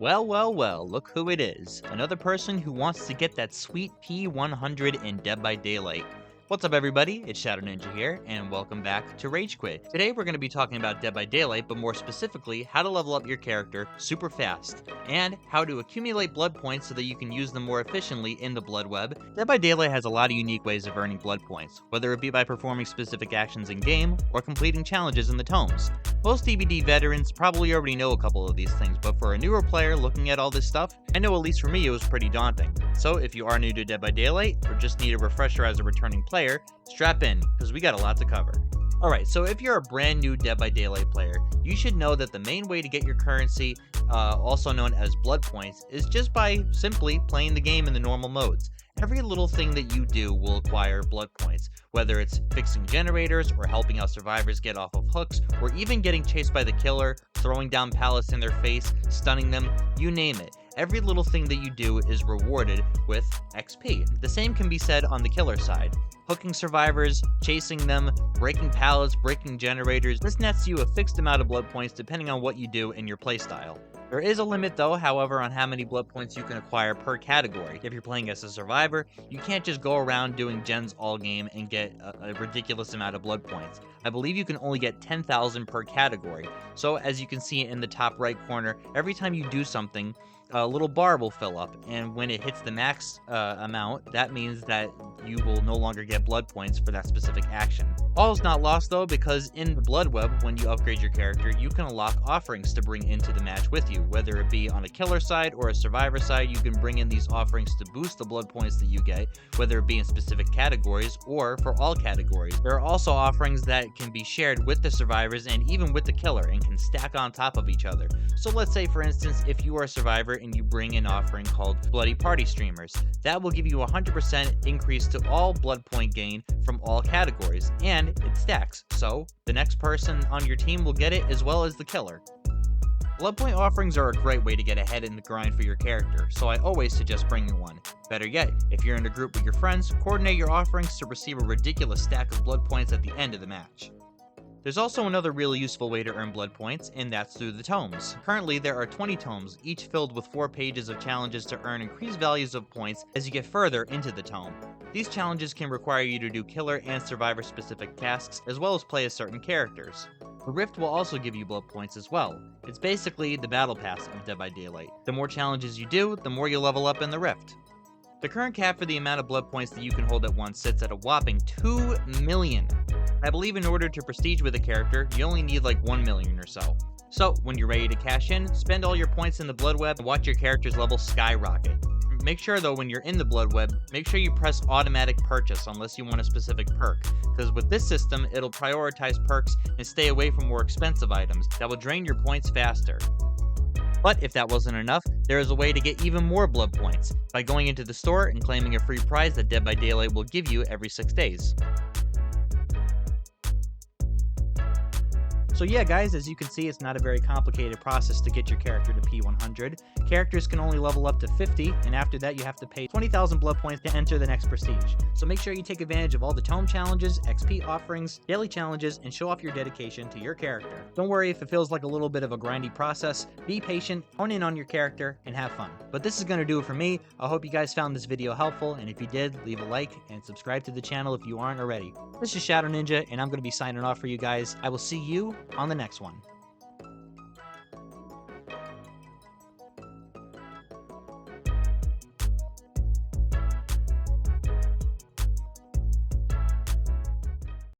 Well, well, well, look who it is. Another person who wants to get that sweet P100 in Dead by Daylight. What's up, everybody? It's Shadow Ninja here, and welcome back to Rage Quit. Today, we're going to be talking about Dead by Daylight, but more specifically, how to level up your character super fast, and how to accumulate blood points so that you can use them more efficiently in the Blood Web. Dead by Daylight has a lot of unique ways of earning blood points, whether it be by performing specific actions in-game, or completing challenges in the tomes. Most DBD veterans probably already know a couple of these things, but for a newer player looking at all this stuff, I know at least for me it was pretty daunting. So if you are new to Dead by Daylight, or just need a refresher as a returning player, strap in, because we got a lot to cover. Alright, so if you're a brand new Dead by Daylight player, you should know that the main way to get your currency, also known as blood points, is just by simply playing the game in the normal modes. Every little thing that you do will acquire blood points, whether it's fixing generators or helping out survivors get off of hooks, or even getting chased by the killer, throwing down pallets in their face, stunning them, you name it. Every little thing that you do is rewarded with XP. The same can be said on the killer side. Hooking survivors, chasing them, breaking pallets, breaking generators, this nets you a fixed amount of blood points depending on what you do in your playstyle. There is a limit though, however, on how many blood points you can acquire per category. If you're playing as a survivor, you can't just go around doing gens all game and get a ridiculous amount of blood points. I believe you can only get 10,000 per category. So as you can see in the top right corner, every time you do something, a little bar will fill up, and when it hits the max amount, that means that you will no longer get blood points for that specific action. All is not lost though, because in the Blood Web, when you upgrade your character, you can unlock offerings to bring into the match with you. Whether it be on a killer side or a survivor side, you can bring in these offerings to boost the blood points that you get, whether it be in specific categories or for all categories. There are also offerings that can be shared with the survivors and even with the killer and can stack on top of each other. So let's say, for instance, if you are a survivor and you bring an offering called Bloody Party Streamers, that will give you a 100% increase to all blood point gain from all categories, and it stacks, so the next person on your team will get it as well as the killer. Blood point offerings are a great way to get ahead in the grind for your character, so I always suggest bringing one. Better yet, if you're in a group with your friends, coordinate your offerings to receive a ridiculous stack of blood points at the end of the match. There's also another really useful way to earn blood points, and that's through the tomes. Currently, there are 20 tomes, each filled with 4 pages of challenges to earn increased values of points as you get further into the tome. These challenges can require you to do killer and survivor specific tasks, as well as play as certain characters. The Rift will also give you blood points as well. It's basically the battle pass of Dead by Daylight. The more challenges you do, the more you level up in the Rift. The current cap for the amount of blood points that you can hold at once sits at a whopping 2 million. I believe in order to prestige with a character, you only need like 1 million or so. So, when you're ready to cash in, spend all your points in the Blood Web and watch your character's level skyrocket. Make sure though, when you're in the Blood Web, make sure you press automatic purchase unless you want a specific perk, because with this system, it'll prioritize perks and stay away from more expensive items that will drain your points faster. But if that wasn't enough, there is a way to get even more blood points, by going into the store and claiming a free prize that Dead by Daylight will give you every 6 days. So yeah guys, as you can see, it's not a very complicated process to get your character to P100. Characters can only level up to 50, and after that you have to pay 20,000 blood points to enter the next prestige. So make sure you take advantage of all the tome challenges, XP offerings, daily challenges, and show off your dedication to your character. Don't worry if it feels like a little bit of a grindy process. Be patient, hone in on your character, and have fun. But this is going to do it for me. I hope you guys found this video helpful, and if you did, leave a like and subscribe to the channel if you aren't already. This is Shadow Ninja, and I'm going to be signing off for you guys. I will see you on the next one.